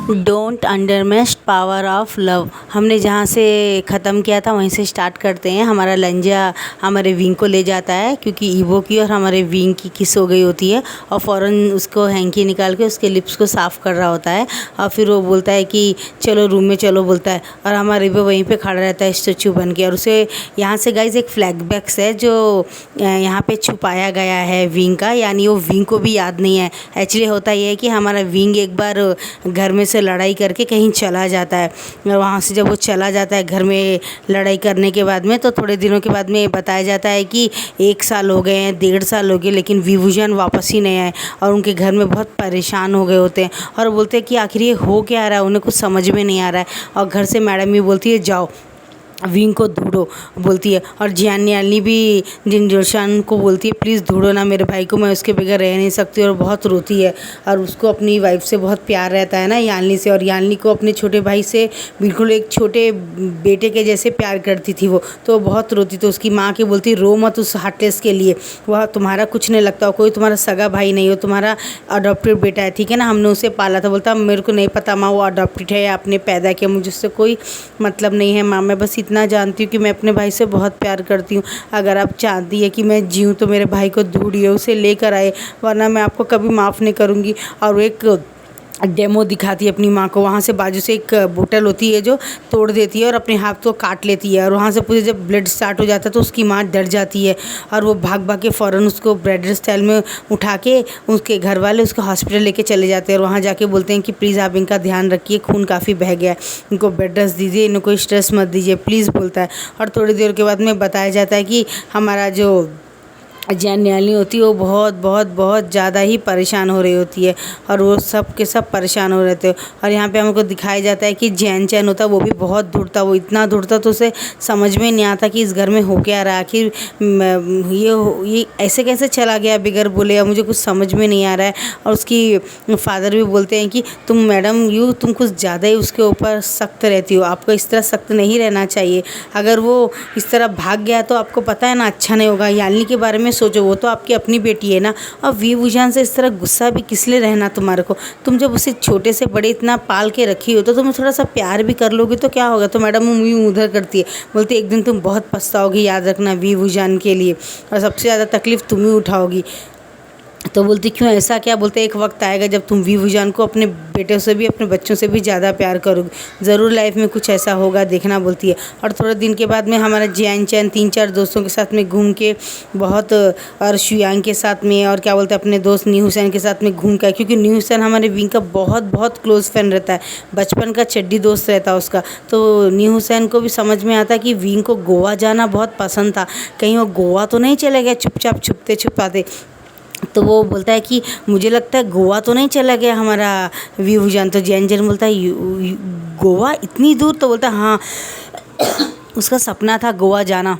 Don't underestimate power of love. हमने जहाँ से ख़त्म किया था वहीं से स्टार्ट करते हैं। हमारा लंजा हमारे विंग को ले जाता है क्योंकि ईवो की और हमारे विंग की किस हो गई होती है और फ़ौरन उसको हैंकी निकाल के उसके लिप्स को साफ़ कर रहा होता है और फिर वो बोलता है कि चलो रूम में चलो बोलता है और हमारा ईवो वहीं पे खड़ा रहता है स्टैचू बन के। और उसे यहाँ से गाइज एक फ्लैग बैक्स है जो यहाँ पे छुपाया गया है विंग का, यानी वो विंग को भी याद नहीं है। एक्चुअली होता ये है कि हमारा विंग एक बार घर में से लड़ाई करके कहीं चला जाता है और वहाँ से जब वो चला जाता है घर में लड़ाई करने के बाद में, तो थोड़े दिनों के बाद में बताया जाता है कि 1 साल हो गए हैं, 1.5 साल हो गए, लेकिन विभूषण वापस ही नहीं आए और उनके घर में बहुत परेशान हो गए होते हैं और बोलते हैं कि आखिर ये हो क्या रहा है, उन्हें कुछ समझ में नहीं आ रहा है। और घर से मैडम भी बोलती है जाओ विंग को ढूंढो बोलती है और जियानी भी जिनजोशान को बोलती है प्लीज़ ढूंढो ना मेरे भाई को, मैं उसके बगैर रह नहीं सकती। और बहुत रोती है और उसको अपनी वाइफ से बहुत प्यार रहता है ना यानी से, और यानी को अपने छोटे भाई से बिल्कुल एक छोटे बेटे के जैसे प्यार करती थी वो, तो बहुत रोती। तो उसकी माँ के बोलती रो मत उस हार्टलेस के लिए, वह तुम्हारा कुछ नहीं लगता, कोई तुम्हारा सगा भाई नहीं हो, तुम्हारा अडॉप्टेड बेटा है, ठीक है ना, हमने उसे पाला था। बोलता मेरे को नहीं पता माँ वो अडॉप्टेड है या आपने पैदा किया, मुझे उससे कोई मतलब नहीं है माँ, मैं बस इतना जानती हूँ कि मैं अपने भाई से बहुत प्यार करती हूँ। अगर आप चाहती है कि मैं जीऊँ तो मेरे भाई को ढूंढिए, उसे लेकर आए, वरना मैं आपको कभी माफ़ नहीं करूँगी। और एक डेमो दिखाती है अपनी माँ को, वहाँ से बाजू से एक बोतल होती है जो तोड़ देती है और अपने हाथ को काट लेती है और वहाँ से पूरे जब ब्लड स्टार्ट हो जाता है तो उसकी माँ डर जाती है और वो भाग भाग के फ़ौरन उसको ब्रेडर स्टाइल में उठा के उसके घर वाले उसको हॉस्पिटल लेके चले जाते हैं और वहाँ जाके बोलते हैं कि प्लीज़ आप इनका ध्यान रखिए, खून काफ़ी बह गया है, इनको बेड रेस्ट दीजिए, इनको स्ट्रेस मत दीजिए प्लीज़ बोलता है। और थोड़ी देर के बाद में बताया जाता है कि हमारा जो जियानी होती है वो बहुत बहुत बहुत ज़्यादा ही परेशान हो रही होती है और वो सब के सब परेशान हो रहे थे। और यहाँ पे हमको दिखाया जाता है कि जैन चैन होता है वो भी बहुत ढूंढता, वो इतना ढूंढता तो उसे समझ में नहीं आता कि इस घर में हो क्या रहा, आखिर ये ऐसे कैसे चला गया बगैर बोले, या मुझे कुछ समझ में नहीं आ रहा है। और उसकी फादर भी बोलते हैं कि तुम मैडम तुम कुछ ज़्यादा ही उसके ऊपर सख्त रहती हो, आपको इस तरह सख्त नहीं रहना चाहिए, अगर वो इस तरह भाग गया तो आपको पता है ना अच्छा नहीं होगा, यानी के बारे में सोचो, वो तो आपकी अपनी बेटी है ना। और विभूषण से इस तरह गुस्सा भी किस लिए रहना तुम्हारे को, तुम जब उसे छोटे से बड़े इतना पाल के रखी हो तो तुम थोड़ा सा प्यार भी कर लोगे तो क्या होगा। तो मैडम वो यूँ उधर करती है, बोलती है एक दिन तुम बहुत पछताओगी, याद रखना विभूषण के लिए, और सबसे ज़्यादा तकलीफ़ तुम ही उठाओगी। तो बोलती क्यों ऐसा क्या, बोलते एक वक्त आएगा जब तुम विभूषण को अपने बेटे से भी अपने बच्चों से भी ज़्यादा प्यार करोगे, ज़रूर लाइफ में कुछ ऐसा होगा देखना बोलती है। और थोड़े दिन के बाद में हमारा जियान चैन 3-4 दोस्तों के साथ में घूम के बहुत, और शुयांग के साथ में और क्या बोलते हैं अपने दोस्त न्यू हुसैन के साथ में घूम कर, क्योंकि न्यू हुसैन हमारे विंग का बहुत बहुत क्लोज फ्रेंड रहता है, बचपन का चड्डी दोस्त रहता है उसका। तो न्यू हुसैन को भी समझ में आता कि विंग को गोवा जाना बहुत पसंद था, कहीं वो गोवा तो नहीं चले गए चुपचाप छुपते छुपाते। तो वो बोलता है कि मुझे लगता है गोवा तो नहीं चला गया हमारा विभूषण। तो जैन जैन बोलता है गोवा इतनी दूर, तो बोलता है हाँ उसका सपना था गोवा जाना।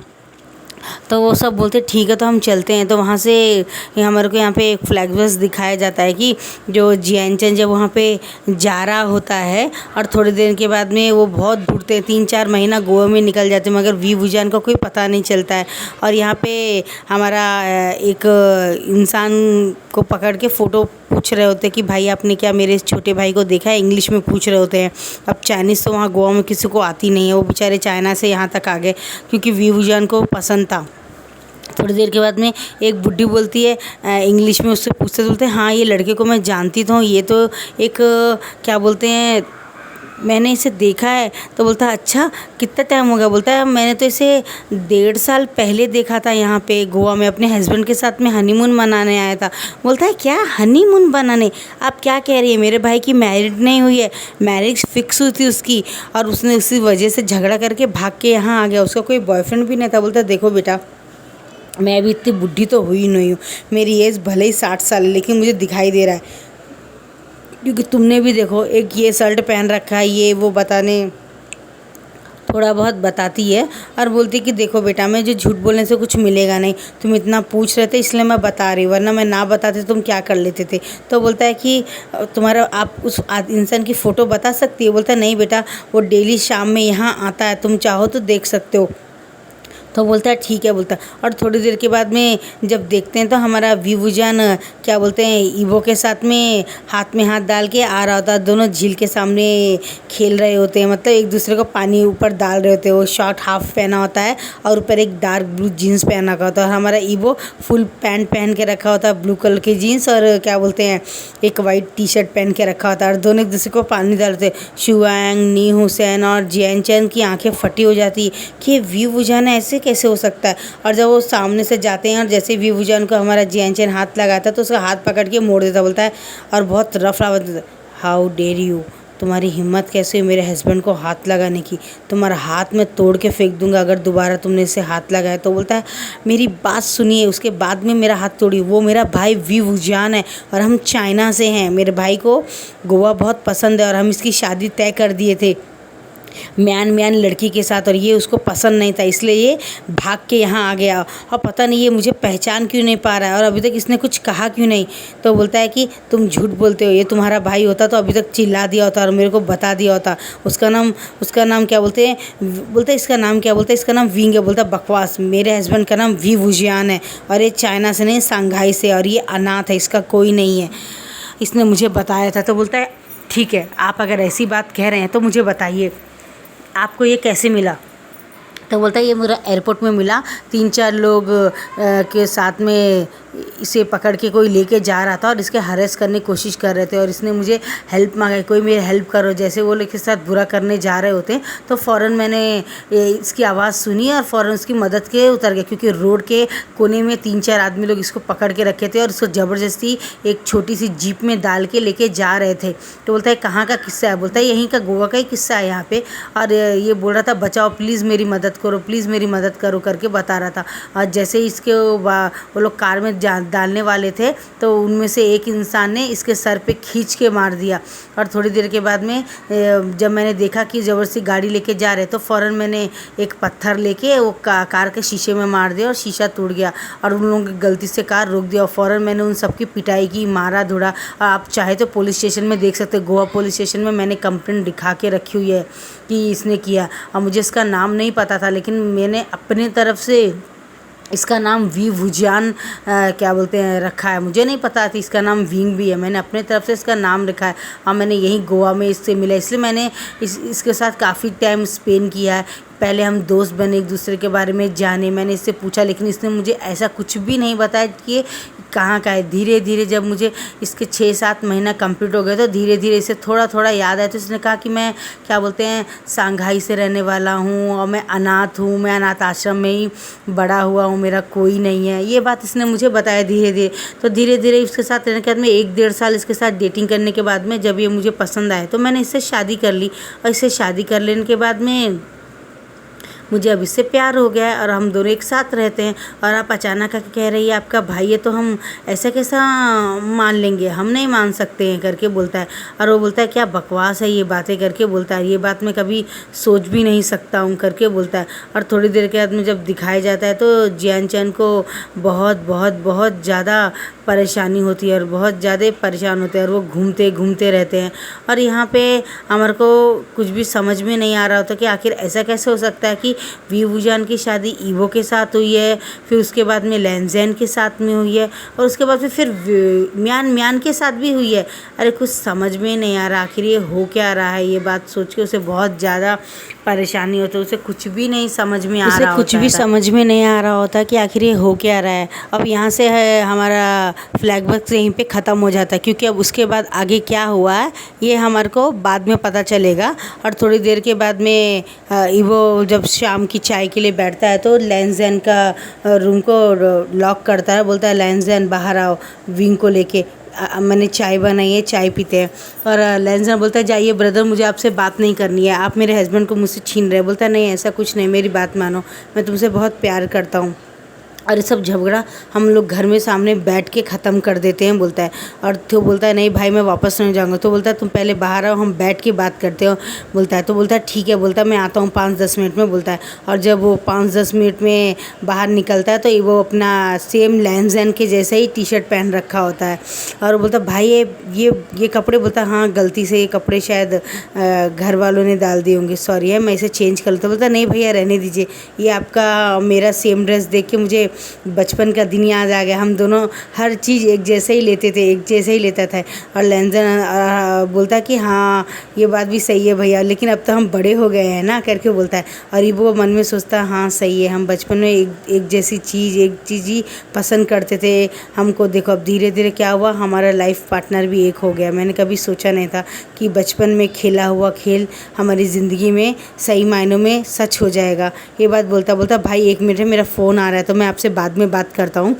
तो वो सब बोलते ठीक है तो हम चलते हैं। तो वहाँ से हमारे को यहाँ पे एक फ्लैग बस दिखाया जाता है कि जो जियानचैन जब वहाँ पे जा रहा होता है और थोड़ी देर के बाद में वो बहुत ढूंढते हैं, 3-4 महीना गोवा में निकल जाते हैं मगर विभूषण का कोई पता नहीं चलता है। और यहाँ पे हमारा एक इंसान को पकड़ के फ़ोटो पूछ रहे होते हैं कि भाई आपने क्या मेरे छोटे भाई को देखा है, इंग्लिश में पूछ रहे होते हैं। अब चाइनीज़ तो वहाँ गोवा में किसी को आती नहीं है, वो बेचारे चाइना से यहाँ तक आ गए क्योंकि विभूषण को पसंद था। थोड़ी देर के बाद में एक बुड्ढी बोलती है इंग्लिश में, उससे पूछते बोलते हैं हाँ ये लड़के को मैं जानती तो हूँ, ये तो एक क्या बोलते हैं मैंने इसे देखा है। तो बोलता है अच्छा कितना टाइम हो गया, बोलता है मैंने तो इसे 1.5 साल पहले देखा था यहाँ पे गोवा में, अपने हस्बैंड के साथ में हनीमून मनाने आया था। बोलता है क्या हनीमून बनाने, आप क्या कह रही है, मेरे भाई की मैरिड नहीं हुई है, मैरिज फिक्स हुई थी उसकी और उसने उसी वजह से झगड़ा करके भाग के यहाँ आ गया, उसका कोई बॉयफ्रेंड भी नहीं था। बोलता है देखो बेटा मैं अभी इतनी बुढ़ी तो हुई नहीं हूँ, मेरी एज भले ही 60 साल है लेकिन मुझे दिखाई दे रहा है, क्योंकि तुमने भी देखो एक ये शर्ट पहन रखा है, ये वो बताने थोड़ा बहुत बताती है और बोलती कि देखो बेटा मैं जो झूठ बोलने से कुछ मिलेगा नहीं, तुम इतना पूछ रहे थे इसलिए मैं बता रही हूँ, वरना मैं ना बताते तुम क्या कर लेते थे। तो बोलता है कि तुम्हारा आप उस इंसान की फ़ोटो बता सकती है। बोलता है नहीं बेटा वो डेली शाम में यहाँ आता है, तुम चाहो तो देख सकते हो। तो बोलता है ठीक है बोलता है। और थोड़ी देर के बाद में जब देखते हैं तो हमारा वीवूजान क्या बोलते हैं ईवो के साथ में हाथ डाल के आ रहा होता है। दोनों झील के सामने खेल रहे होते हैं, मतलब एक दूसरे को पानी ऊपर डाल रहे होते हैं। वो शॉर्ट हाफ पहना होता है और ऊपर एक डार्क ब्लू जीन्स पहना हुआ होता है। और हमारा ईवो फुल पैंट पहन के रखा होता है, ब्लू कलर की जीन्स और क्या बोलते हैं एक वाइट टी शर्ट पहन के रखा होता है। और दोनों एक दूसरे को पानी डालते हैं। शुआंग, नी हुसैन और जियान चैन की आंखें फटी हो जाती कि वीवूजान ऐसे कैसे हो सकता है। और जब वो सामने से जाते हैं और जैसे वीवूजान को हमारा जियान चैन हाथ लगाता है तो उसका हाथ पकड़ के मोड़ देता, बोलता है और बहुत रफ आवाज़ देता है, हाउ डेयर यू, तुम्हारी हिम्मत कैसे हुई मेरे हस्बैंड को हाथ लगाने की, तुम्हारा हाथ मैं तोड़ के फेंक दूंगा अगर दोबारा तुमने इसे हाथ लगाया तो। बोलता है मेरी बात सुनिए, उसके बाद में मेरा हाथ तोड़ी, वो मेरा भाई वीवूजान है और हम चाइना से हैं। मेरे भाई को गोवा बहुत पसंद है और हम इसकी शादी तय कर दिए थे म्यान लड़की के साथ, और ये उसको पसंद नहीं था इसलिए ये भाग के यहाँ आ गया। और पता नहीं ये मुझे पहचान क्यों नहीं पा रहा है और अभी तक इसने कुछ कहा क्यों नहीं। तो बोलता है कि तुम झूठ बोलते हो, ये तुम्हारा भाई होता तो अभी तक चिल्ला दिया होता और मेरे को बता दिया होता। उसका नाम क्या बोलते हैं, बोलते हैं इसका नाम क्या, बोलते हैं इसका नाम विंग है। बोलता बकवास, मेरे हस्बैंड का नाम वीवूजान है और ये चाइना से नहीं शंघाई से, और ये अनाथ है, इसका कोई नहीं है, इसने मुझे बताया था। तो बोलता है ठीक है, आप अगर ऐसी बात कह रहे हैं तो मुझे बताइए आपको ये कैसे मिला। तो बोलता है ये मुझे एयरपोर्ट में मिला, 3-4 लोग के साथ में इसे पकड़ के कोई लेके जा रहा था और इसके हरेस करने की कोशिश कर रहे थे और इसने मुझे हेल्प मांगा, कोई मेरी हेल्प करो। जैसे वो लोग के साथ बुरा करने जा रहे होते तो फ़ौरन मैंने इसकी आवाज़ सुनी और फ़ौरन उसकी मदद के उतर गया, क्योंकि रोड के कोने में 3-4 आदमी लोग इसको पकड़ के रखे थे और इसको ज़बरदस्ती एक छोटी सी जीप में डाल के लेके जा रहे थे। तो बोलता है कहाँ का किस्सा है, बोलता है यहीं का गोवा का ही किस्सा है यहाँ पे। और ये बोल रहा था बचाओ प्लीज़ मेरी मदद करो, प्लीज़ मेरी मदद करो करके बता रहा था। और जैसे ही इसके वो लोग कार में डालने वाले थे तो उनमें से एक इंसान ने इसके सर पे खींच के मार दिया। और थोड़ी देर के बाद में जब मैंने देखा कि ज़बरदस्ती गाड़ी लेके जा रहे तो फ़ौरन मैंने एक पत्थर लेके वो कार के शीशे में मार दिया और शीशा टूट गया और उन लोगों की गलती से कार रोक दिया। और फ़ौरन मैंने उन सबकी पिटाई की, मारा धुड़ा। और आप चाहे तो पुलिस स्टेशन में देख सकते, गोवा पुलिस स्टेशन में मैंने कंप्लेंट दिखा के रखी हुई है कि इसने किया। और मुझे इसका नाम नहीं पता था लेकिन मैंने अपनी तरफ से इसका नाम वीवूजान क्या बोलते हैं रखा है। मुझे नहीं पता थी इसका नाम विंग भी है, मैंने अपने तरफ से इसका नाम रखा है। और मैंने यहीं गोवा में इससे मिला, इसलिए मैंने इसके साथ काफ़ी टाइम स्पेंड किया है। पहले हम दोस्त बने, एक दूसरे के बारे में जाने, मैंने इससे पूछा लेकिन इसने मुझे ऐसा कुछ भी नहीं बताया कि कहाँ का है। धीरे धीरे जब मुझे इसके 6-7 महीना कंप्लीट हो गए तो धीरे धीरे इसे थोड़ा थोड़ा याद आया। तो इसने कहा कि मैं क्या बोलते हैं शंघाई से रहने वाला हूँ और मैं अनाथ हूँ, मैं अनाथ आश्रम में ही बड़ा हुआ हूँ, मेरा कोई नहीं है। ये बात इसने मुझे बताया धीरे धीरे। तो धीरे धीरे इसके साथ रहने के बाद में 1-1.5 साल इसके साथ डेटिंग करने के बाद में जब ये मुझे पसंद आए तो मैंने इससे शादी कर ली। और इससे शादी कर लेने के बाद में मुझे अब इससे प्यार हो गया है और हम दोनों एक साथ रहते हैं। और आप अचानक आके कह रही है आपका भाई है तो हम ऐसा कैसा मान लेंगे, हम नहीं मान सकते हैं करके बोलता है। और वो बोलता है क्या बकवास है ये बातें करके बोलता है, ये बात मैं कभी सोच भी नहीं सकता हूँ करके बोलता है। और थोड़ी देर के बाद में जब दिखाया जाता है तो जियान चैन को बहुत बहुत बहुत ज़्यादा परेशानी होती है और बहुत ज़्यादा परेशान होते हैं और वो घूमते घूमते रहते हैं। और यहाँ पे हमारे को कुछ भी समझ में नहीं आ रहा होता कि आखिर ऐसा कैसे हो सकता है कि वीवूजान की शादी ईवो के साथ हुई है, फिर उसके बाद में लैंजेन के साथ में हुई है और उसके बाद फिर म्यान के साथ भी हुई है। अरे कुछ समझ में नहीं आ रहा आखिर ये हो क्या रहा है। ये बात सोच के उसे बहुत ज़्यादा परेशानी होती है, उसे कुछ भी नहीं समझ में आ रहा होता, कुछ भी समझ में नहीं आ रहा होता कि आखिर ये हो क्या रहा है। अब यहाँ से है हमारा फ्लैग बॉक्स यहीं पे ख़त्म हो जाता है, क्योंकि अब उसके बाद आगे क्या हुआ है ये हमारे को बाद में पता चलेगा। और थोड़ी देर के बाद में ईवो जब शाम की चाय के लिए बैठता है तो लैंजेन का रूम को लॉक करता है, बोलता है लैंजेन बाहर आओ, विंग को लेके मैंने चाय बनाई है, चाय पीते हैं। और लैंजेन बोलता है जाइए ब्रदर, मुझे आपसे बात नहीं करनी है, आप मेरे हस्बैंड को मुझसे छीन रहे हैं। बोलता है नहीं ऐसा कुछ नहीं, मेरी बात मानो, मैं तुमसे बहुत प्यार करता हूँ। और ये सब झगड़ा हम लोग घर में सामने बैठ के ख़त्म कर देते हैं बोलता है। और तो बोलता है नहीं भाई मैं वापस नहीं जाऊँगा। तो बोलता है तुम पहले बाहर आओ, हम बैठ के बात करते हो बोलता है। तो बोलता है ठीक है, बोलता है मैं आता हूँ 5-10 मिनट में बोलता है। और जब वो 5-10 मिनट में बाहर निकलता है तो वो अपना सेम लैंजन के जैसे ही टी शर्ट पहन रखा होता है। और बोलता है भाई ये कपड़े, बोलता है हाँ गलती से ये कपड़े शायद घर वालों ने डाल दिए होंगे, सॉरी है मैं इसे चेंज कर लेता। बोलता नहीं भैया रहने दीजिए, ये आपका मेरा सेम ड्रेस देख के मुझे बचपन का दिन याद आ गया, हम दोनों हर चीज़ एक जैसे ही लेते थे, एक जैसे ही लेता था। और लैंजन बोलता कि हाँ ये बात भी सही है भैया, लेकिन अब तो हम बड़े हो गए हैं ना करके बोलता है। और वो मन में सोचता है हाँ सही है, हम बचपन में एक जैसी चीज़ एक चीज़ ही पसंद करते थे। हमको देखो अब धीरे धीरे क्या हुआ, हमारा लाइफ पार्टनर भी एक हो गया। मैंने कभी सोचा नहीं था कि बचपन में खेला हुआ खेल हमारी ज़िंदगी में सही मायनों में सच हो जाएगा। ये बात बोलता बोलता भाई 1 मिनट है, मेरा फ़ोन आ रहा है तो मैं आपसे बाद में बात करता हूँ।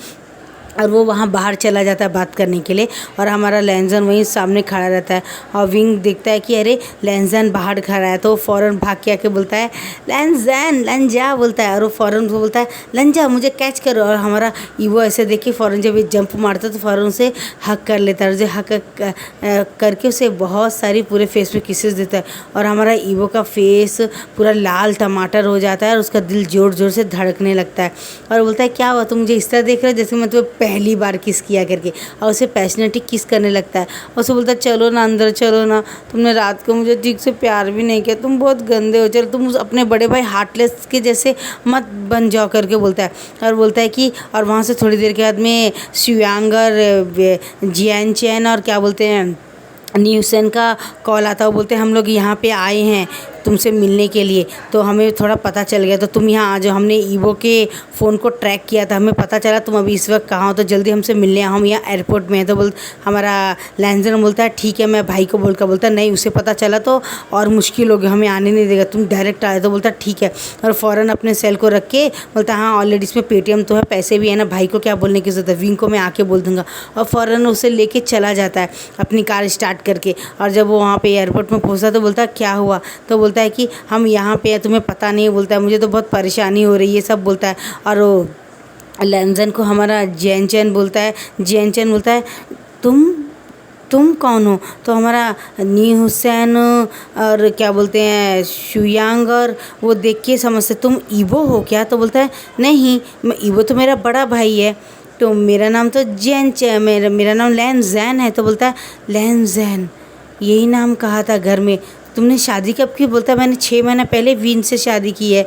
और वो वहाँ बाहर चला जाता है बात करने के लिए। और हमारा लैंजन वहीं सामने खड़ा रहता है। और विंग देखता है कि अरे लैंजन बाहर खड़ा है, तो वो फ़ौरन भाग के आके बोलता है लैंजन लंजा बोलता है। और वो फ़ौरन वो बोलता है लंजा मुझे कैच करो। और हमारा ईवो ऐसे देख के फ़ौरन जब ये जंप मारता है तो फ़ौरन उसे हक कर लेता है। और उसे हक करके उसे बहुत सारी पूरे फेस पे किसेस देता है। और हमारा ईवो का फेस पूरा लाल टमाटर हो जाता है और उसका दिल ज़ोर ज़ोर से धड़कने लगता है। और बोलता है क्या हुआ, तुम मुझे इस तरह देख रहे हो जैसे मैं तुम्हें पहली बार किस किया करके। और उसे पैशनेटली किस करने लगता है। और उसे बोलता है चलो ना अंदर चलो ना, तुमने रात को मुझे ठीक से प्यार भी नहीं किया, तुम बहुत गंदे हो, चलो तुम अपने बड़े भाई हार्टलेस के जैसे मत बन जाओ करके बोलता है। और बोलता है कि और वहाँ से थोड़ी देर के बाद में शुयांगर जियान चैन और क्या बोलते हैं न्यूसन का कॉल आता है। वो बोलते हैं हम लोग यहाँ पे आए हैं तुमसे मिलने के लिए, तो हमें थोड़ा पता चल गया तो तुम यहाँ आ जाओ। हमने ईवो के फ़ोन को ट्रैक किया था, हमें पता चला तुम अभी इस वक्त कहाँ हो, तो जल्दी हमसे मिलने आओ, हम यहाँ एयरपोर्ट में हैं। तो हमारा लैंजन बोलता है ठीक है मैं भाई को बोलता नहीं उसे पता चला तो और मुश्किल हो गया, हमें आने नहीं देगा, तुम डायरेक्ट आए। तो बोलता ठीक है। और फ़ौरन अपने सेल को रख के बोलता हाँ ऑलरेडी इसमें पेटीएम तो है, पैसे भी है ना, भाई को क्या बोलने की ज़रूरत है, विंग को मैं आके बोल दूँगा। और फ़ौरन उसे लेके चला जाता है अपनी कार स्टार्ट करके। और जब वो वहाँ पे एयरपोर्ट में पहुँचा तो बोलता क्या हुआ, तो बोलता है कि हम यहाँ पे हैं तुम्हें पता नहीं है, बोलता है मुझे तो बहुत परेशानी हो रही है सब बोलता है। और वो लैंजन को हमारा जियान बोलता है तुम कौन हो। तो हमारा नी हुसैन और क्या बोलते हैं शुयांग और वो देख के समझते तुम ईवो हो क्या। तो बोलता है नहीं मैं ईवो तो मेरा बड़ा भाई है, तो मेरा नाम तो मेरा नाम लैंजन है। तो बोलता है लैंजन यही नाम कहा था घर में, तुमने शादी कब की। बोलता है मैंने 6 महीना पहले विन से शादी की है।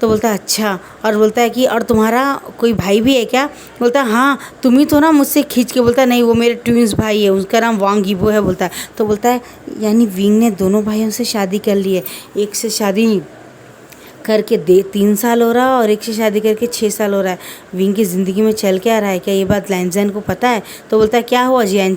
तो बोलता है अच्छा। और बोलता है कि और तुम्हारा कोई भाई भी है क्या। बोलता है हाँ तुम ही तो ना मुझसे खींच के। बोलता है नहीं वो मेरे ट्विंस भाई है, उसका नाम वांग ईवो है बोलता है। तो बोलता है यानी विंग ने दोनों भाइयों से शादी कर ली है, एक से शादी करके 3 साल हो रहा है और एक से शादी करके 6 साल हो रहा है। विंग की ज़िंदगी में चल क्या रहा है, क्या ये बात लैंजन को पता है। तो बोलता है क्या हुआ जियान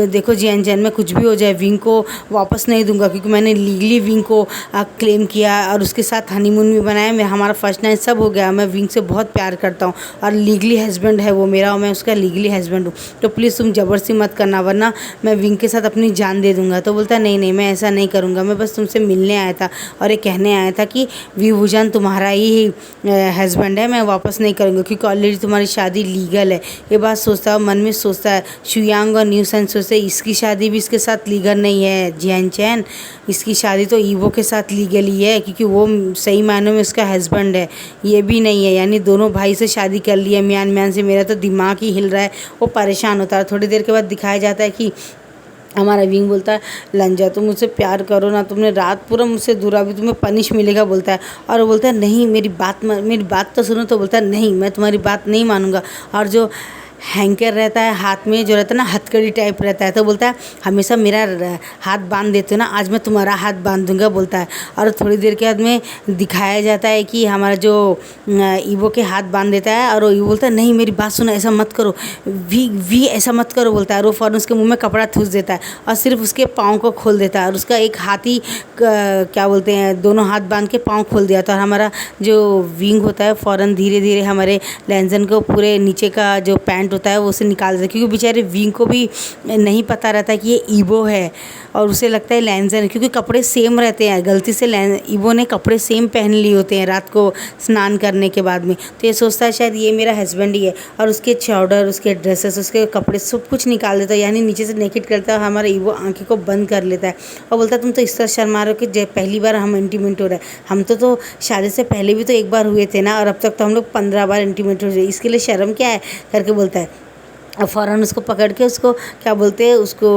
देखो जियान मैं कुछ भी हो जाए विंग को वापस नहीं दूंगा, क्योंकि मैंने लीगली विंग को क्लेम किया और उसके साथ हनीमून भी बनाया, मैं हमारा फर्स्ट नाइट सब हो गया। मैं विंग से बहुत प्यार करता हूँ और लीगली हस्बैंड है वो मेरा और मैं उसका लीगली हस्बैंड हूँ। तो प्लीज़ तुम ज़बरदस्ती मत करना वरना मैं विंग के साथ अपनी जान दे दूँगा। तो बोलता है नहीं मैं ऐसा नहीं करूँगा, मैं बस तुमसे मिलने आया था और ये कहने आया था कि विभूजन तुम्हारा ही हस्बैंड है, मैं वापस नहीं करूँगा क्योंकि ऑलरेडी तुम्हारी शादी लीगल है। ये बात सोचता है मन में सोचता है शुयांग और न्यूसन सोचते इसकी शादी भी इसके साथ लीगल नहीं है जियान चैन, इसकी शादी तो ईवो के साथ लीगल ही है क्योंकि वो सही मायनों में उसका हस्बैंड है, ये भी नहीं है। यानी दोनों भाई से शादी कर ली है म्यान से। मेरा तो दिमाग ही हिल रहा है। वो परेशान होता है। थोड़ी देर के बाद दिखाया जाता है कि हमारा विंग बोलता है लंजा तुम मुझसे प्यार करो ना, तुमने रात पूरा मुझसे दूर अभी तुम्हें पनिश मिलेगा बोलता है। और वो बोलता है नहीं मेरी बात तो सुनो। तो बोलता है नहीं मैं तुम्हारी बात नहीं मानूंगा। और जो हैंकर रहता है हाथ में जो रहता है ना हथकड़ी टाइप रहता है, तो बोलता है हमेशा मेरा हाथ बांध देते हो ना, आज मैं तुम्हारा हाथ बांध दूंगा बोलता है। और थोड़ी देर के बाद में दिखाया जाता है कि हमारा जो ईवो के हाथ बांध देता है और वो ईवो बोलता है नहीं मेरी बात सुनो ऐसा मत करो वी ऐसा मत करो बोलता है। और वो फ़ौरन उसके मुंह में कपड़ा ठूस देता है और सिर्फ उसके पाँव को खोल देता है और उसका एक हाथ ही क्या बोलते हैं दोनों हाथ बांध के पाँव खोल दिया था। और हमारा जो विंग होता है फ़ौरन धीरे धीरे हमारे लैंजन को पूरे नीचे का जो पैंट होता है वो उसे निकाल देता है, क्योंकि बेचारे विंग को भी नहीं पता रहता कि ये ईबो है और उसे लगता है लैंजन, क्योंकि कपड़े सेम रहते हैं। गलती से ईबो ने कपड़े सेम पहन लिए होते हैं रात को स्नान करने के बाद में, तो ये सोचता है शायद ये मेरा हस्बैंड ही है और उसके चाउडर, उसके ड्रेसेस, उसके कपड़े सब कुछ निकाल देता है, यानी नीचे से नेकेड करता है। हमारा ईबो आंखें को बंद कर लेता है और बोलता है तुम तो इस तरह शर्मा रहे हो कि पहली बार हम इंटीमेट हो रहा है। हम तो शादी से पहले भी तो एक बार हुए थे ना, और अब तक तो हम लोग 15 बार इंटीमेट हो रहे, इसके लिए शर्म क्या है करके बोलता है। अब फ़ौरन उसको पकड़ के उसको क्या बोलते हैं, उसको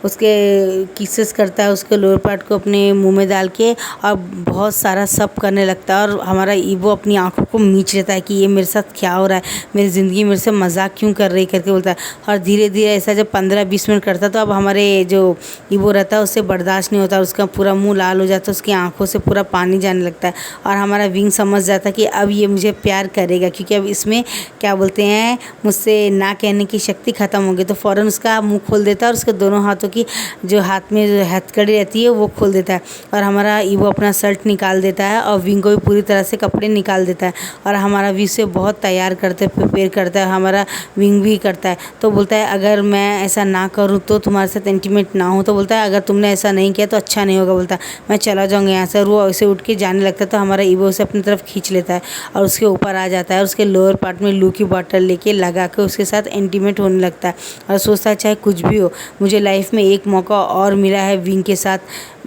उसके किसेस करता है, उसके लोअर पार्ट को अपने मुंह में डाल के और बहुत सारा सब करने लगता है। और हमारा ईबो अपनी आंखों को मींच लेता है कि ये मेरे साथ क्या हो रहा है, मेरी ज़िंदगी मेरे से मजाक क्यों कर रही करके बोलता है। और धीरे धीरे ऐसा जब 15-20 मिनट करता तो अब हमारे जो ईबो रहता है उससे बर्दाश्त नहीं होता, उसका पूरा मुँह लाल हो जाता है, उसकी आँखों से पूरा पानी जाने लगता है। और हमारा विंग समझ जाता है कि अब ये मुझे प्यार करेगा, क्योंकि अब इसमें क्या बोलते हैं मुझसे ना कहने की शक्ति ख़त्म हो गई। तो फ़ौरन उसका मुंह खोल देता है और उसके दोनों हाथों की जो हाथ में जो हथकड़ी रहती है वो खोल देता है। और हमारा ईबो अपना शर्ट निकाल देता है और विंग को भी पूरी तरह से कपड़े निकाल देता है। और हमारा विंग से बहुत तैयार करते प्रिपेयर करता है, हमारा विंग भी करता है। तो बोलता है अगर मैं ऐसा ना करूँ तो तुम्हारे साथ इंटीमेट ना हो, तो बोलता है अगर तुमने ऐसा नहीं किया तो अच्छा नहीं होगा, बोलता है मैं चला जाऊँगा यहाँ से। और वो ऐसे उठ के जाने लगता है तो हमारा ईबो उसे अपनी तरफ खींच लेता है और उसके ऊपर आ जाता है। उसके लोअर पार्ट में लू की बॉटल लेके लगा के उसके साथ इंटीमेट होने लगता है और सोचता है चाहे कुछ भी हो, मुझे लाइफ में एक मौका और मिला है विंग के साथ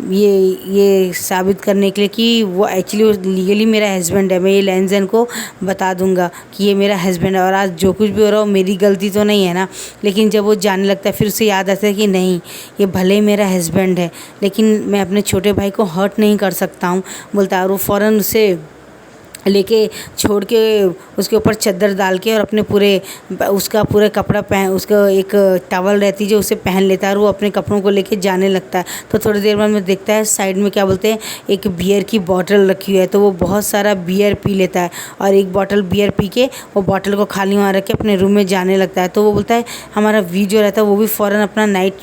ये साबित करने के लिए कि वो एक्चुअली लीगली मेरा हस्बैंड है। मैं ये लैंजन को बता दूंगा कि ये मेरा हस्बैंड है और आज जो कुछ भी हो रहा हो मेरी गलती तो नहीं है ना। लेकिन जब वो जाने लगता है फिर उसे याद आता है कि नहीं, ये भले ही मेरा हस्बैंड है लेकिन मैं अपने छोटे भाई को हर्ट नहीं कर सकता हूँ, बोलता है। और वो फ़ौरन उसे लेके छोड़ के उसके ऊपर चादर डाल के और अपने पूरे उसका पूरा कपड़ा पहन, उसका एक टॉवल रहती है जो उसे पहन लेता है और वो अपने कपड़ों को लेके जाने लगता है। तो थोड़ी देर बाद में देखता है साइड में क्या बोलते हैं एक बियर की बोतल रखी हुई है, तो वो बहुत सारा बियर पी लेता है और एक बोतल बियर पी के वो बोतल को खाली वहाँ रख के अपने रूम में जाने लगता है। तो वो बोलता है हमारा वी जो रहता है वो भी फ़ौरन अपना नाइट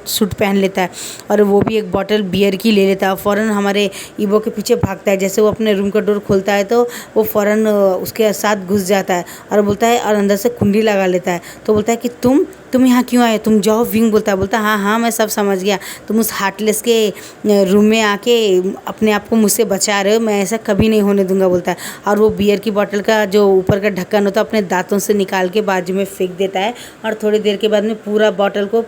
सूट पहन लेता है और वो भी एक बोतल बियर की ले लेता है। फ़ौरन हमारे ईबो के पीछे भागता है। जैसे वो अपने रूम का डोर खोलता है तो वो फ़ौरन उसके साथ घुस जाता है और बोलता है और अंदर से कुंडी लगा लेता है। तो बोलता है कि तुम यहाँ क्यों आए, तुम जाओ। विंग बोलता है हाँ हाँ मैं सब समझ गया, तुम उस हार्टलेस के रूम में आके अपने आप को मुझसे बचा रहे हो, मैं ऐसा कभी नहीं होने दूंगा, बोलता है। और वो बियर की बोतल का जो ऊपर का ढक्कन होता है अपने दांतों से निकाल के बाजू में फेंक देता है और थोड़ी देर के बाद में पूरा बोतल को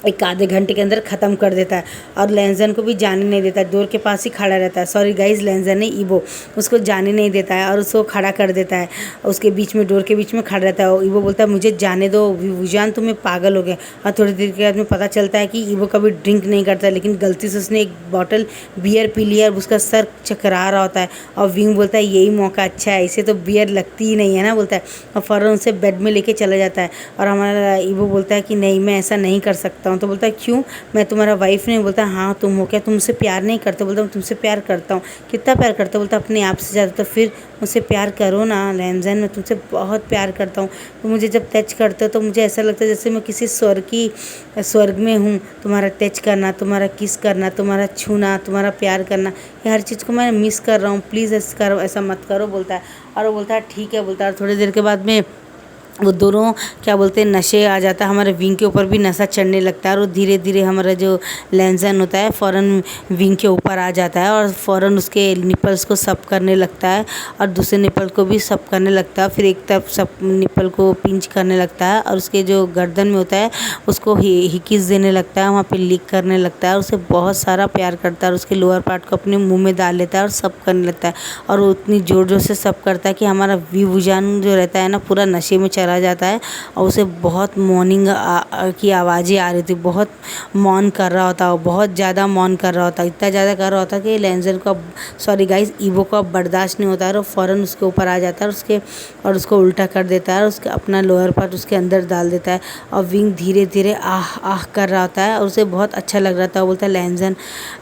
एक आधे घंटे के अंदर ख़त्म कर देता है और लैंजन को भी जाने नहीं देता, डोर के पास ही खड़ा रहता है। सॉरी गाइस, लैंजन ने ईबो उसको जाने नहीं देता है और उसको खड़ा कर देता है उसके बीच में, डोर के बीच में खड़ा रहता है। और ईबो बोलता है मुझे जाने दो विवुजान, तुम्हें पागल हो गए। और थोड़ी देर के बाद में पता चलता है कि ईबो कभी ड्रिंक नहीं करता, लेकिन गलती से उसने एक बॉटल बियर पी लिया और उसका सर चकरा रहा होता है। और विंग बोलता है यही मौका अच्छा है, इसे तो बियर लगती ही नहीं है ना, बोलता है। और फ़ौरन उसे बेड में लेके चला जाता है और हमारा ईबो बोलता है कि नहीं मैं ऐसा नहीं कर सकता हूँ। तो बोलता है क्यों, मैं तुम्हारा वाइफ नहीं, बोलता है हाँ तुम हो, क्या तुम मुझसे प्यार नहीं करते, बोलता हूँ तुमसे प्यार करता हूँ। कितना प्यार करता हूँ, बोलता अपने आप से ज़्यादा। तो फिर मुझसे प्यार करो ना लैंजन, मैं तुमसे बहुत प्यार करता हूँ। तो मुझे जब टच करते हो तो मुझे ऐसा लगता है जैसे मैं किसी स्वर्ग में हूँ। तुम्हारा टच करना, तुम्हारा किस करना, तुम्हारा छूना, तुम्हारा प्यार करना, ये हर चीज़ को मैं मिस कर रहा हूँ, प्लीज़ ऐसा मत करो, बोलता है। और वो बोलता है ठीक है, बोलता है। थोड़ी देर के बाद में वो दोनों क्या बोलते हैं नशे आ जाता है, हमारे विंग के ऊपर भी नशा चढ़ने लगता है और वो धीरे धीरे हमारा जो लैंजन होता है फ़ौरन विंग के ऊपर आ जाता है और फ़ौरन उसके निपल्स को सब करने लगता है और दूसरे निपल को भी सब करने लगता है। फिर एक तरफ सब निपल को पिंच करने लगता है और उसके जो गर्दन में होता है उसको हिकिस देने लगता है, वहाँ पर लीक करने लगता है और उसे बहुत सारा प्यार करता है और उसके लोअर पार्ट को अपने मुँह में डाल लेता है और सब करने लगता है। और वो उतनी ज़ोर ज़ोर से सब करता है कि हमारा विवुजान जो रहता है ना पूरा नशे में चला जाता है और उसे बहुत मॉर्निंग की आवाज़ें आ रही थी, बहुत मौन कर रहा होता, बहुत ज़्यादा मौन कर रहा होता, इतना ज़्यादा कर रहा होता कि लैंजन को सॉरी गाइस ईबो को अब बर्दाश्त नहीं होता है और फ़ौरन उसके ऊपर आ जाता है और उसको उल्टा कर देता है और उसके अपना लोअर पार्ट उसके अंदर डाल देता है और विंग धीरे धीरे आह आह कर रहा होता है और उसे बहुत अच्छा लग रहा था। वो बोलता है लैंजन,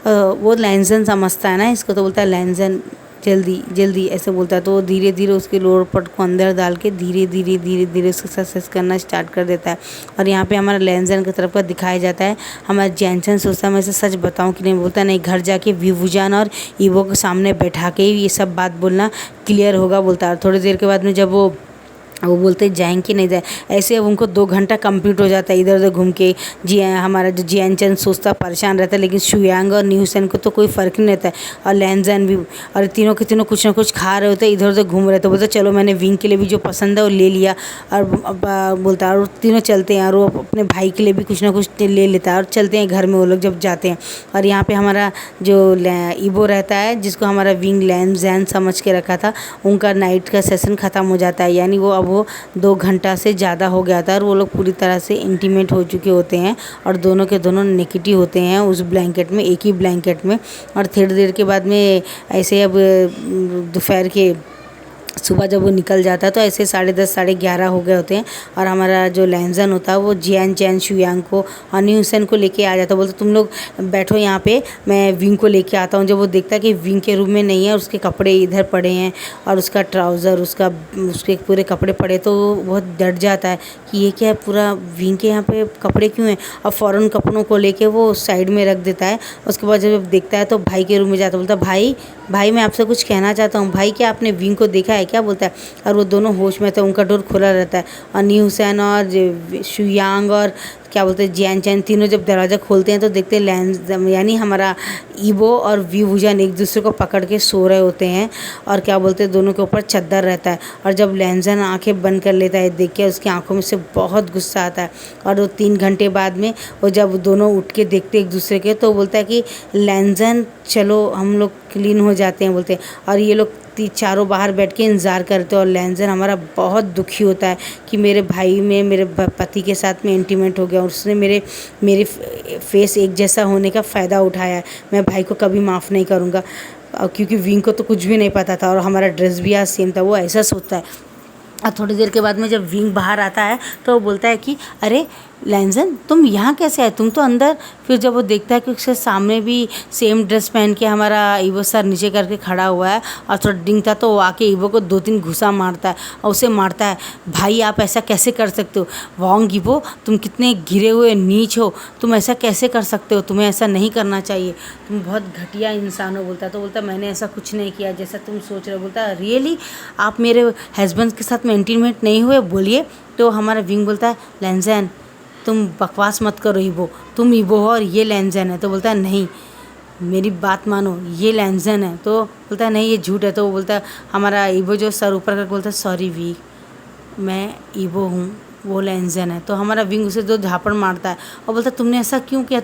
वो लैंजन समझता है ना इसको, तो बोलता है लैंजन जल्दी जल्दी ऐसे बोलता है। तो वो धीरे धीरे उसके लोअर पार्ट को अंदर डाल के धीरे धीरे उसके साथ सेक्स करना स्टार्ट कर देता है। और यहाँ पे हमारा लैंजन की तरफ का दिखाया जाता है। हमारा जैनसन सोचता है मैं इसे सच बताऊँ कि नहीं, बोलता नहीं, घर जाके विवुजान और ईबो के सामने बैठा के ही ये सब बात बोलना क्लियर होगा, बोलता है। और थोड़ी देर के बाद में जब वो वो बोलते जाएँ कि नहीं जाएँ। ऐसे अब उनको 2 घंटा कंप्लीट हो जाता है इधर-उधर घूम के। हमारा जो जियान-चैन सोचता परेशान रहता है, लेकिन शुयांग और न्यूसेन को तो कोई फ़र्क नहीं रहता है। और लैनज़ैन भी, और तीनों के तीनों कुछ ना कुछ खा रहे होते हैं, इधर-उधर घूम रहे थे। बोलते चलो मैंने विंग के लिए भी जो पसंद है वो ले लिया। और अब बोलता है, और तीनों चलते हैं और वो अपने भाई के लिए भी कुछ ना कुछ ले लेता है और चलते हैं घर में वो लोग जब जाते हैं। और यहाँ पे हमारा जो ईबो रहता है, जिसको हमारा विंग लैनज़ैन समझ के रखा था, उनका नाइट का सेशन ख़त्म हो जाता है। यानी वो अब वो 2 घंटा से ज़्यादा हो गया था और वो लोग पूरी तरह से इंटीमेट हो चुके होते हैं और दोनों के दोनों नेकेटी होते हैं उस ब्लैंकेट में, एक ही ब्लैंकेट में। और थोड़ी देर के बाद में ऐसे अब दोपहर के सुबह जब वो निकल जाता है तो ऐसे 10:30 11:30 हो गए होते हैं। और हमारा जो लैनज़न होता है वो जियान चैन शुयांग को और न्यूसेन को लेके आ जाता है। बोलते तुम लोग बैठो यहाँ पे, मैं विंग को लेके आता हूँ। जब वो देखता है कि विंग के रूम में नहीं है, उसके कपड़े इधर पड़े हैं और उसका ट्राउज़र, उसके पूरे कपड़े पड़े, तो वो बहुत डर जाता है कि ये क्या है, पूरा विंग के यहाँ पे कपड़े क्यों हैं। और फ़ौरन कपड़ों को लेके वो साइड में रख देता है। उसके बाद जब देखता है तो भाई के रूम में जाता है। बोलता भाई मैं आपसे कुछ कहना चाहता हूँ। भाई क्या आपने विंग को देखा है क्या, बोलता है। और वो दोनों होश में थे, उनका डोर खुला रहता है। और न्यूसेन और शुयांग और क्या बोलते हैं जियान चैन तीनों जब दरवाज़ा खोलते हैं तो देखते हैं यानी हमारा ईबो और वी वुजान एक दूसरे को पकड़ के सो रहे होते हैं। और क्या बोलते हैं दोनों के ऊपर चद्दर रहता है। और जब लैनज़न आंखें बंद कर लेता है देख के, उसकी आंखों में से बहुत गुस्सा आता है। और वो 3 घंटे बाद में वो जब दोनों उठ के देखते एक दूसरे के, तो बोलता है कि लैनज़न चलो हम लोग क्लीन हो जाते हैं, बोलते हैं। और ये लोग चारों बाहर बैठ के इंतज़ार करते हैं। और लैनज़न हमारा बहुत दुखी होता है कि मेरे भाई में, मेरे पति के साथ में इंटीमेट हो गया और उसने मेरे फेस एक जैसा होने का फ़ायदा उठाया है। मैं भाई को कभी माफ़ नहीं करूँगा। क्योंकि विंग को तो कुछ भी नहीं पता था और हमारा ड्रेस भी आज सेम था, वो ऐसा सोचता है। और थोड़ी देर के बाद में जब विंग बाहर आता है तो वो बोलता है कि अरे लैनज़न तुम यहाँ कैसे आए, तुम तो अंदर। फिर जब वो देखता है कि उसके सामने भी सेम ड्रेस पहन के हमारा ईबो सर नीचे करके खड़ा हुआ है और थोड़ा डिंग था, तो वो आके ईबो को 2-3 घुसा मारता है और उसे मारता है। भाई आप ऐसा कैसे कर सकते हो, वांग ईबो तुम कितने गिरे हुए नीच हो, तुम ऐसा कैसे कर सकते हो, तुम्हें ऐसा नहीं करना चाहिए, तुम बहुत घटिया इंसान हो, बोलता है। तो बोलता मैंने ऐसा कुछ नहीं किया जैसा तुम सोच रहे हो। बोलता रियली आप मेरे हस्बैंड के साथ में इंटीमेट नहीं हुए, बोलिए। तो हमारा विंग बोलता है लैनज़न तुम बकवास मत करो ईबो, तुम ईबो हो और ये लैनज़न है। तो बोलता है नहीं मेरी बात मानो, ये लैनज़न है। तो बोलता है नहीं ये झूठ है। तो वो बोलता है हमारा ईबो जो सर ऊपर करके बोलता है सॉरी वी, मैं ईबो हूँ, वो लैनज़न है। तो हमारा विंग उसे 2 झापड़ मारता है और बोलता तुमने ऐसा क्यों किया,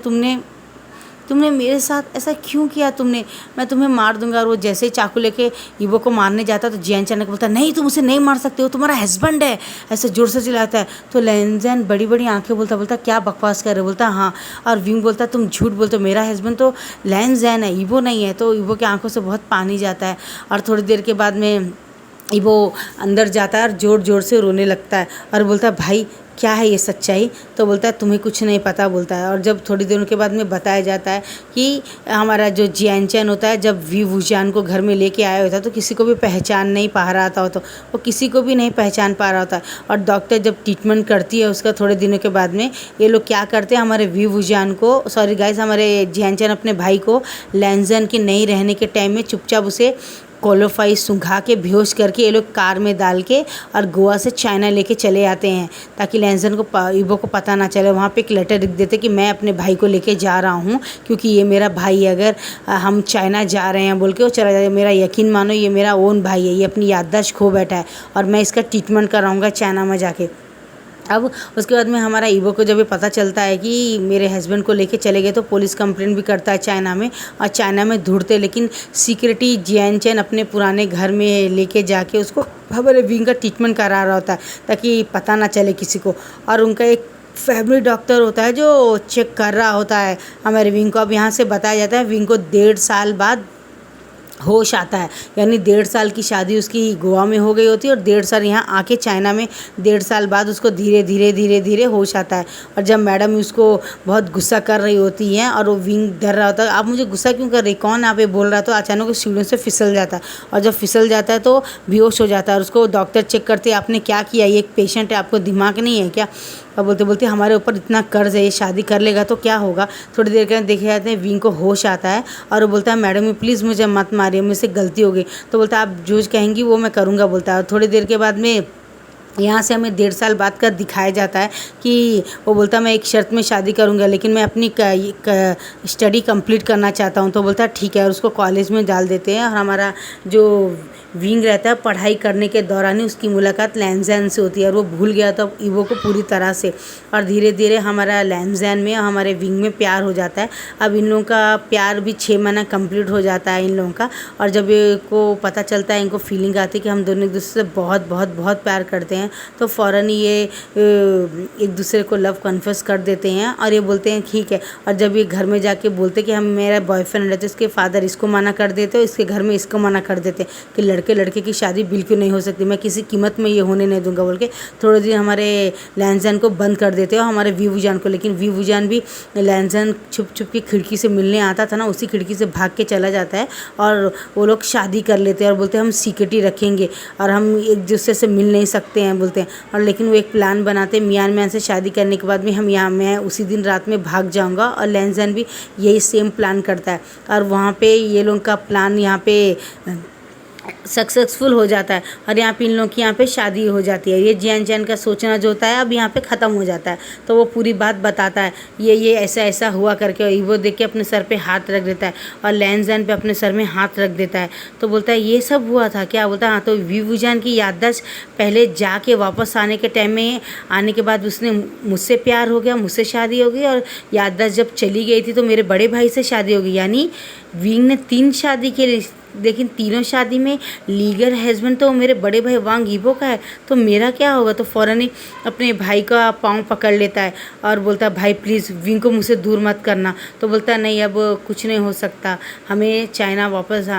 तुमने मेरे साथ ऐसा क्यों किया, मैं तुम्हें मार दूंगा। और वो जैसे ही चाकू लेके ईबो को मारने जाता तो जियान चैन बोलता नहीं तुम उसे नहीं मार सकते हो, तुम्हारा हस्बैंड है, ऐसे जोर से चिल्लाता है। तो लैनज़न बड़ी बड़ी आंखें बोलता क्या बकवास कर रहे हो, बोलता हाँ। और विंग बोलता तुम झूठ बोलते हो, मेरा हस्बैंड तो लैनज़न है, ईबो नहीं है। तो ईबो की आंखों से बहुत पानी जाता है। और थोड़ी देर के बाद में ईबो अंदर जाता है और ज़ोर ज़ोर से रोने लगता है और बोलता है भाई क्या है ये सच्चाई। तो बोलता है तुम्हें कुछ नहीं पता, बोलता है। और जब थोड़ी देर के बाद में बताया जाता है कि हमारा जो जियान चैन होता है जब वी वुजान को घर में लेके आया होता है तो किसी को भी पहचान नहीं पा रहा था, तो वो किसी को भी नहीं पहचान पा रहा होता। और डॉक्टर जब ट्रीटमेंट करती है उसका थोड़े दिनों के बाद में, ये लोग क्या करते हैं हमारे वी वुजान को, सॉरी गाइस, हमारे जियान चैन अपने भाई को लैनज़न के नहीं रहने के टाइम में चुपचाप उसे क्वालिफाई सुंघा के बेहोश करके ये लोग कार में डाल के और गोवा से चाइना लेके चले आते हैं ताकि लैनज़न को ईबो को पता ना चले। वहाँ पे एक लेटर लिख देते कि मैं अपने भाई को लेके जा रहा हूँ क्योंकि ये मेरा भाई है, अगर हम चाइना जा रहे हैं बोल के वो चला जाएगा। मेरा यकीन मानो ये मेरा ओन भाई है, ये अपनी याददाश्त खो बैठा है और मैं इसका ट्रीटमेंट कराऊँगा चाइना में जाके। अब उसके बाद में हमारा ईबो को जब ये पता चलता है कि मेरे हस्बैंड को लेके चले गए तो पुलिस कंप्लेंट भी करता है चाइना में और चाइना में ढूंढते, लेकिन सीक्रेटली जियान चैन अपने पुराने घर में लेके जाके उसको हमारे विंग का ट्रीटमेंट करा रहा होता है ताकि पता ना चले किसी को। और उनका एक फैमिली डॉक्टर होता है जो चेक कर रहा होता है हमारे विंग को। अब यहाँ से बताया जाता है विंग को 1.5 साल बाद होश आता है, यानी 1.5 साल की शादी उसकी गोवा में हो गई होती है और 1.5 साल यहाँ आके चाइना में 1.5 साल बाद उसको धीरे धीरे होश आता है। और जब मैडम उसको बहुत गुस्सा कर रही होती हैं और वो विंग डर रहा होता है, आप मुझे गुस्सा क्यों कर रही, कौन आप ये बोल रहा, तो अचानक उस सीढ़ियों से फिसल जाता है और जब फिसल जाता है तो बेहोश हो जाता है। और उसको डॉक्टर चेक करते हैं आपने क्या किया, ये एक पेशेंट है, आपको दिमाग नहीं है क्या। और बोलते हमारे ऊपर इतना कर्ज है, ये शादी कर लेगा तो क्या होगा। थोड़ी देर के देखे जाते हैं विंग को होश आता है और वो बोलता है मैडम प्लीज़ मुझे मत मारिए, मुझसे गलती हो गई। तो बोलता है आप जो कहेंगी वो मैं करूँगा, बोलता है। थोड़ी देर के बाद में यहाँ से हमें 1.5 साल बाद का दिखाया जाता है कि वो बोलता मैं एक शर्त में शादी करूँगा, लेकिन मैं अपनी स्टडी कंप्लीट करना चाहता हूँ। तो बोलता ठीक है, और उसको कॉलेज में डाल देते हैं। और हमारा जो विंग रहता है, पढ़ाई करने के दौरान ही उसकी मुलाकात लैंज़ैन से होती है, और वो भूल गया था ईवो को पूरी तरह से। और धीरे धीरे हमारा लैंज़ैन में और हमारे विंग में प्यार हो जाता है। अब इन लोगों का प्यार भी 6 महीना कंप्लीट हो जाता है इन लोगों का। और जब इनको पता चलता है, इनको फीलिंग आती है कि हम दोनों एक दूसरे से बहुत बहुत बहुत प्यार करते हैं, तो फ़ौरन ही ये एक दूसरे को लव कन्फेस कर देते हैं और ये बोलते हैं ठीक है। और जब ये घर में जाके बोलते कि हम मेरा बॉयफ्रेंड है, तो इसके फादर इसको मना कर देते और इसके घर में इसको मना कर देते कि लड़के लड़के की शादी बिल्कुल नहीं हो सकती, मैं किसी कीमत में ये होने नहीं दूंगा बोल के थोड़े दिन हमारे लैंज़ैन को बंद कर देते हैं और हमारे वीवूजान को। लेकिन वीवूजान भी लैंज़ैन छुप छुप के खिड़की से मिलने आता था ना, उसी खिड़की से भाग के चला जाता है और वो लोग शादी कर लेते हैं और बोलते हैं हम सीक्रेट ही रखेंगे और हम एक दूसरे से मिल नहीं सकते हैं बोलते हैं। और लेकिन वो एक प्लान बनाते हैं, मियान मैन से शादी करने के बाद भी मैं उसी दिन रात में भाग जाऊंगा, और लैंज़ैन भी यही सेम प्लान करता है। और वहाँ पे ये लोग का प्लान यहाँ पे सक्सेसफुल हो जाता है और यहाँ पे इन लोगों की यहाँ पे शादी हो जाती है। ये जियान जियान का सोचना जो होता है अब यहाँ पे ख़त्म हो जाता है। तो वो पूरी बात बताता है, ये ऐसा ऐसा हुआ करके। और ईवो देख के अपने सर पे हाथ रख देता है और लैंज़ैन पे अपने सर में हाथ रख देता है। तो बोलता है ये सब हुआ था क्या? बोलता है हाँ। तो वीवूजान की याददाश्त पहले जाके वापस आने के टाइम में आने के बाद उसने मुझसे प्यार हो गया, मुझसे शादी हो गई, और याददाश्त जब चली गई थी तो मेरे बड़े भाई से शादी हो गई। यानी विंग ने 3 शादी के, लेकिन तीनों शादी में लीगल हस्बैंड तो मेरे बड़े भाई वांग ईवो का है, तो मेरा क्या होगा? तो फ़ौरन ही अपने भाई का पाँव पकड़ लेता है और बोलता है भाई प्लीज़ विंग को मुझसे दूर मत करना। तो बोलता है नहीं, अब कुछ नहीं हो सकता, हमें चाइना वापस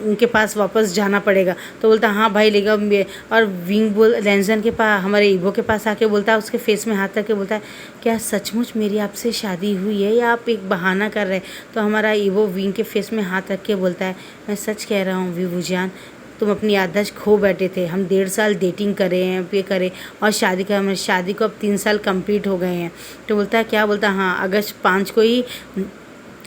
उनके पास वापस जाना पड़ेगा। तो बोलता है हाँ भाई लेगा। और विंग लैंज़ैन के पास, हमारे ईवो के पास आके बोलता है, उसके फेस में हाथ रख के बोलता है क्या सचमुच मेरी आपसे शादी हुई है या आप एक बहाना कर रहे हैं? तो हमारा ईवो विंग के फेस में हाथ रख के बोलता है मैं सच कह रहा हूँ वीवूजान, तुम अपनी याददाश्त खो बैठे थे। हम 1.5 साल डेटिंग करे हैं, पे करे और शादी का, हमारी शादी को अब 3 साल कंप्लीट हो गए हैं। तो बोलता है क्या? बोलता है हाँ, अगस्त 5 को ही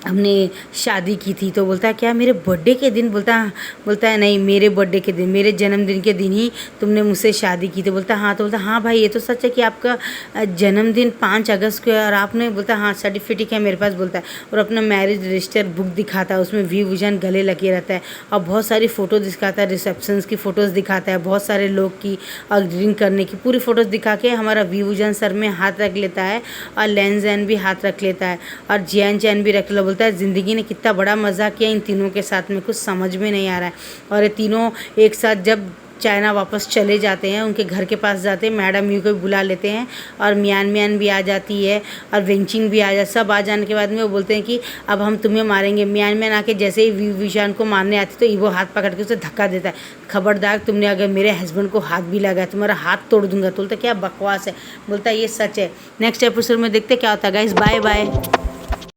हमने शादी की थी। तो बोलता है क्या मेरे बर्थडे के दिन? बोलता है नहीं, मेरे बर्थडे के दिन, मेरे जन्मदिन के दिन ही तुमने मुझसे शादी की। तो बोलता है हाँ। तो बोलता है हाँ भाई ये तो सच है कि आपका जन्मदिन 5 अगस्त को है और आपने, बोलता है हाँ सर्टिफिकेट है मेरे पास। बोलता है और अपना मैरिज रजिस्टर बुक दिखाता है, उसमें वीवूजान गले लगे रहता है और बहुत सारी फ़ोटो दिखाता है, रिसेप्शंस की फ़ोटोज़ दिखाता है, बहुत सारे लोग की और ड्रिंक करने की पूरी फ़ोटोज़ दिखा के हमारा वीवूजान सर में हाथ रख लेता है और लैंज़ैन भी हाथ रख लेता है और जियान चैन भी रख लो। बोलता है ज़िंदगी ने कितना बड़ा मज़ा किया इन तीनों के साथ में, कुछ समझ में नहीं आ रहा है। और ये तीनों एक साथ जब चाइना वापस चले जाते हैं, उनके घर के पास जाते हैं, मैडम यू को भी बुला लेते हैं और मियान भी आ जाती है और वेंचिंग भी आ सब आ जाने के बाद में वो बोलते हैं कि अब हम तुम्हें मारेंगे। मियान आके जैसे ही वीवूजान को मारने आती तो ईवो हाथ पकड़ के उसे धक्का देता है, खबरदार तुमने अगर मेरे हस्बैंड को हाथ भी लगाया तुम्हारा हाथ तोड़ दूंगा। तो बोलता क्या बकवास है? बोलता है ये सच है। नेक्स्ट एपिसोड में देखते क्या होता है गाइस। Bye bye.